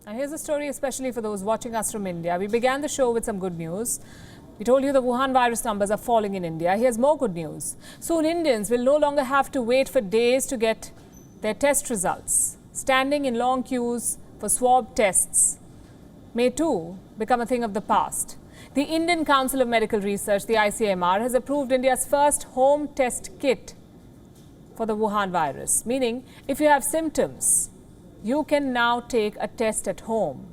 Now here's a story especially for those watching us from India. We began the show with some good news. We told you the Wuhan virus numbers are falling in India. Here's more good news. Soon Indians will no longer have to wait for days to get their test results. Standing in long queues for swab tests may too become a thing of the past. The Indian Council of Medical Research, the ICMR, has approved India's first home test kit for the Wuhan virus, meaning if you have symptoms, you can now take a test at home,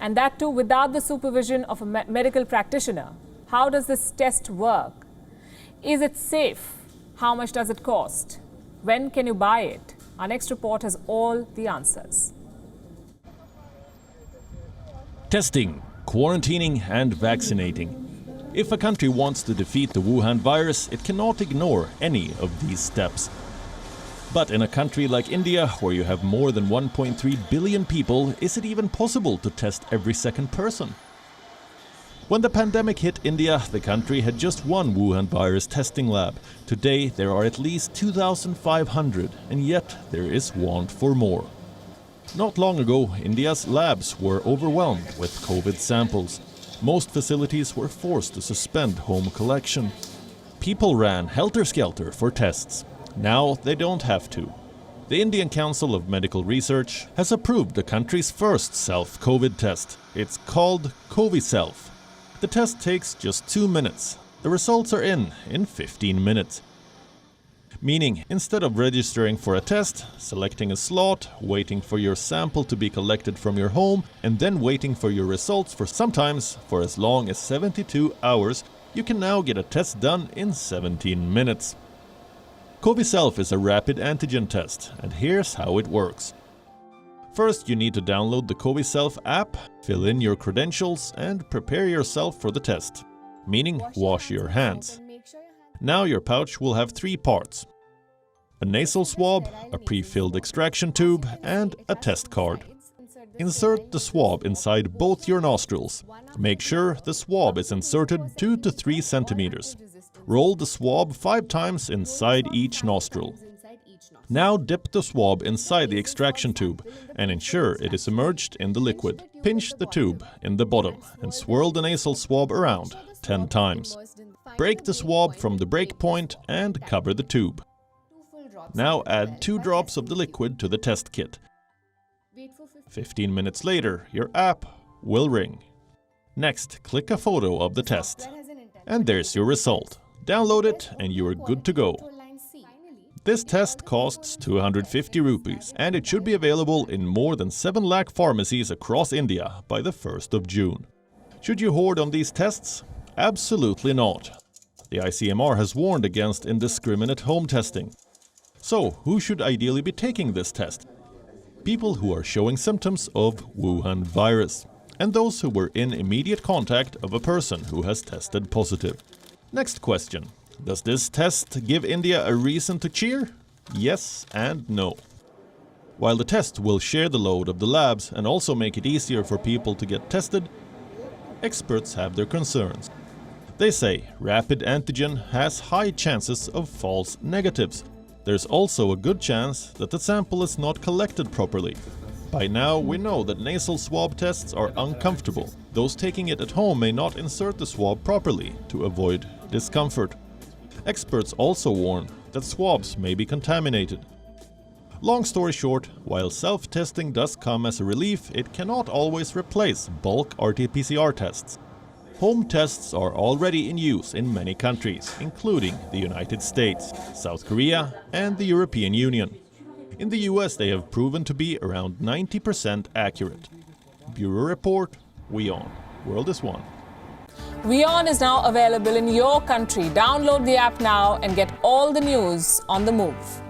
and that too without the supervision of a medical practitioner. How does this test work? Is it safe? How much does it cost? When can you buy it? Our next report has all the answers. Testing, quarantining and vaccinating. If a country wants to defeat the Wuhan virus, it cannot ignore any of these steps. But in a country like India, where you have more than 1.3 billion people, is it even possible to test every second person? When the pandemic hit India, the country had just one Wuhan virus testing lab. Today there are at least 2,500, and yet there is want for more. Not long ago, India's labs were overwhelmed with COVID samples. Most facilities were forced to suspend home collection. People ran helter-skelter for tests. Now they don't have to. The Indian Council of Medical Research has approved the country's first self-COVID test. It's called CoviSelf. The test takes just 2 minutes. The results are in 15 minutes. Meaning, instead of registering for a test, selecting a slot, waiting for your sample to be collected from your home, and then waiting for your results sometimes for as long as 72 hours, you can now get a test done in 17 minutes. CoviSelf is a rapid antigen test, and here's how it works. First, you need to download the CoviSelf app, fill in your credentials, and prepare yourself for the test, meaning wash your hands. Now your pouch will have 3 parts: a nasal swab, a pre-filled extraction tube, and a test card. Insert the swab inside both your nostrils. Make sure the swab is inserted 2 to 3 centimeters. Roll the swab 5 times inside each nostril. Now dip the swab inside the extraction tube and ensure it is immersed in the liquid. Pinch the tube in the bottom and swirl the nasal swab around 10 times. Break the swab from the break point and cover the tube. Now add 2 drops of the liquid to the test kit. 15 minutes later, your app will ring. Next, click a photo of the test. And there's your result. Download it and you are good to go. This test costs 250 rupees and it should be available in more than 7 lakh pharmacies across India by the 1st of June. Should you hoard on these tests? Absolutely not. The ICMR has warned against indiscriminate home testing. So, who should ideally be taking this test? People who are showing symptoms of Wuhan virus, and those who were in immediate contact of a person who has tested positive. Next question. Does this test give India a reason to cheer? Yes and no. While the test will share the load of the labs and also make it easier for people to get tested, experts have their concerns. They say rapid antigen has high chances of false negatives. There's also a good chance that the sample is not collected properly. By now we know that nasal swab tests are uncomfortable. Those taking it at home may not insert the swab properly to avoid discomfort. Experts also warn that swabs may be contaminated. Long story short, while self-testing does come as a relief, it cannot always replace bulk RT-PCR tests. Home tests are already in use in many countries, including the United States, South Korea and the European Union. In the US they have proven to be around 90% accurate. Bureau Report, WION. World is One. WION is now available in your country. Download the app now and get all the news on the move.